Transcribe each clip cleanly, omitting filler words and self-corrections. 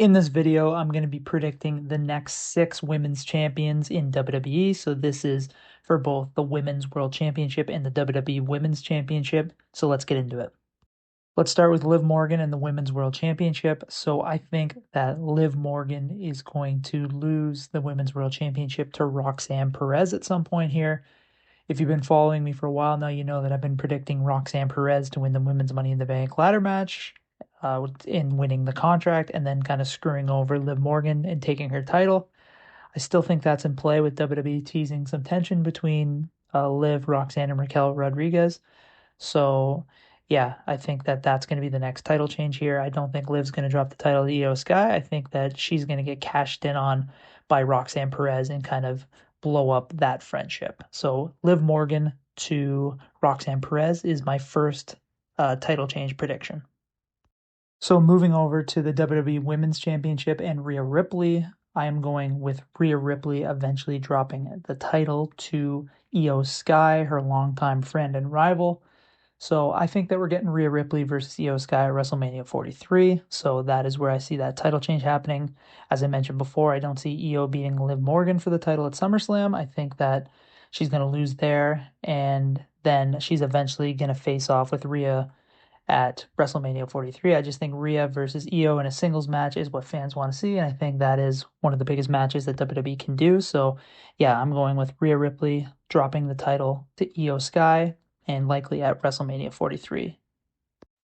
In this video, I'm going to be predicting the next 6 women's champions in WWE. So this is for both the Women's World Championship and the WWE Women's Championship. So let's get into it. Let's start with Liv Morgan and the Women's World Championship. So I think that Liv Morgan is going to lose the Women's World Championship to Roxanne Perez at some point here. If you've been following me for a while now, you know that I've been predicting Roxanne Perez to win the Women's Money in the Bank ladder match, in winning the contract, and then kind of screwing over Liv Morgan and taking her title. I still think that's in play with WWE teasing some tension between Liv, Roxanne, and Raquel Rodriguez. So, yeah, I think that that's going to be the next title change here. I don't think Liv's going to drop the title to Io Sky. I think that she's going to get cashed in on by Roxanne Perez and kind of blow up that friendship. So, Liv Morgan to Roxanne Perez is my first title change prediction. So, moving over to the WWE Women's Championship and Rhea Ripley, I am going with Rhea Ripley eventually dropping the title to Io Sky, her longtime friend and rival. So I think that we're getting Rhea Ripley versus Io Sky at WrestleMania 43. So that is where I see that title change happening. As I mentioned before, I don't see Io beating Liv Morgan for the title at SummerSlam. I think that she's going to lose there, and then she's eventually going to face off with Rhea at WrestleMania 43. I just think Rhea versus Io in a singles match is what fans want to see, and I think that is one of the biggest matches that WWE can do. So, yeah, I'm going with Rhea Ripley dropping the title to Io Sky and likely at WrestleMania 43.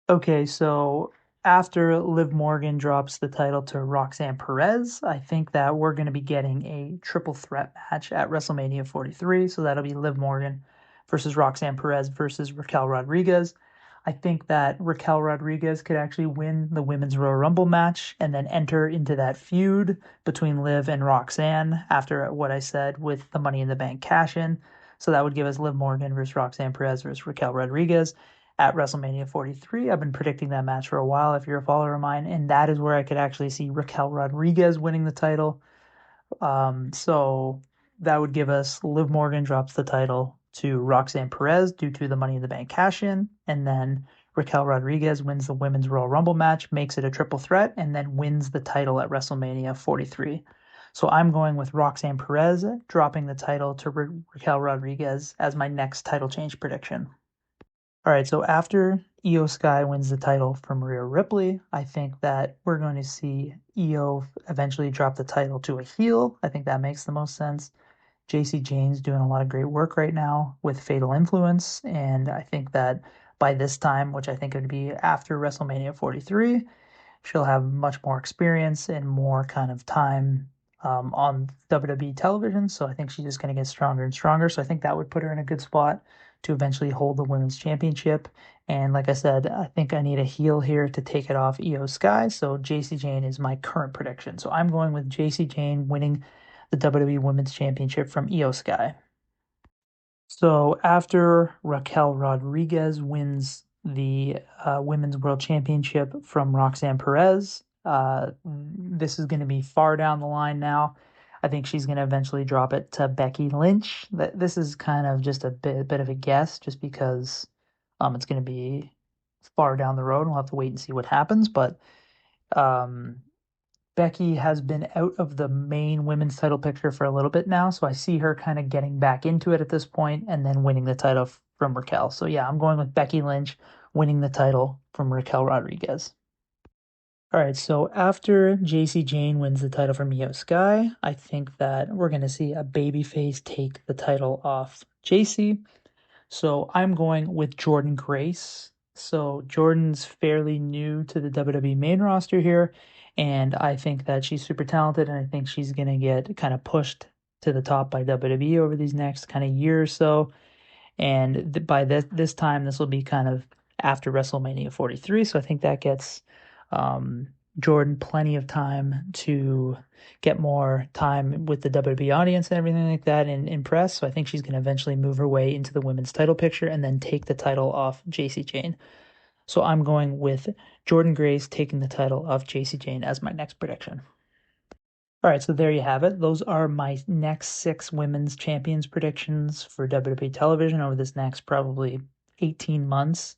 Okay, so after Liv Morgan drops the title to Roxanne Perez, I think that we're going to be getting a triple threat match at WrestleMania 43. So that'll be Liv Morgan versus Roxanne Perez versus Raquel Rodriguez. I think that Raquel Rodriguez could actually win the Women's Royal Rumble match and then enter into that feud between Liv and Roxanne after what I said with the Money in the Bank cash in. So that would give us Liv Morgan versus Roxanne Perez versus Raquel Rodriguez at WrestleMania 43. I've been predicting that match for a while, if you're a follower of mine, and that is where I could actually see Raquel Rodriguez winning the title. So that would give us Liv Morgan drops the title to Roxanne Perez due to the Money in the Bank cash in, and then Raquel Rodriguez wins the Women's Royal Rumble match, makes it a triple threat, and then wins the title at WrestleMania 43. So I'm going with Roxanne Perez dropping the title to Raquel Rodriguez as my next title change prediction. All right, so after Io Sky wins the title from Rhea Ripley, I think that we're going to see Io eventually drop the title to a heel. I think that makes the most sense. JC Jane's doing a lot of great work right now with Fatal Influence, and I think that by this time, which I think would be after WrestleMania 43, she'll have much more experience and more kind of time on WWE television. So I think she's just going to get stronger and stronger. So I think that would put her in a good spot to eventually hold the women's championship. And like I said, I think I need a heel here to take it off Io Sky. So JC Jane is my current prediction. So I'm going with JC Jane winning the WWE Women's Championship from Io Sky. So after Raquel Rodriguez wins the Women's World Championship from Roxanne Perez, this is going to be far down the line now. I think she's going to eventually drop it to Becky Lynch. This is kind of just a bit of a guess, just because it's going to be far down the road. We'll have to wait and see what happens. But um, Becky has been out of the main women's title picture for a little bit now, so I see her kind of getting back into it at this point and then winning the title from Raquel. So yeah, I'm going with Becky Lynch winning the title from Raquel Rodriguez. All right, so after JC Jane wins the title from Io Sky, I think that we're going to see a babyface take the title off JC. So I'm going with Jordynne Grace. So Jordan's fairly new to the WWE main roster here, and I think that she's super talented, and I think she's going to get kind of pushed to the top by WWE over these next kind of year or so. And by this time, this will be kind of after WrestleMania 43. So I think that gets Jordan plenty of time to get more time with the WWE audience and everything like that and impress. So I think she's going to eventually move her way into the women's title picture and then take the title off JC Jane. So I'm going with Jordynne Grace taking the title off JC Jane as my next prediction. All right, so there you have it. Those are my next 6 women's champions predictions for WWE television over this next probably 18 months,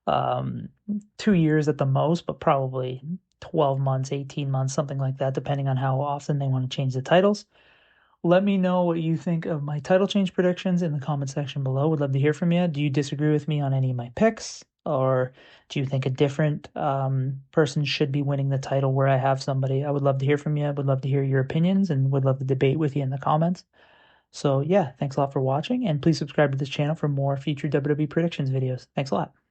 2 years at the most, but probably 12 months, 18 months, something like that, depending on how often they want to change the titles. Let me know what you think of my title change predictions in the comment section below. Would love to hear from you. Do you disagree with me on any of my picks? Or do you think a different person should be winning the title where I have somebody? I would love to hear from you. I would love to hear your opinions and would love to debate with you in the comments. So yeah, thanks a lot for watching, and please subscribe to this channel for more future WWE predictions videos. Thanks a lot.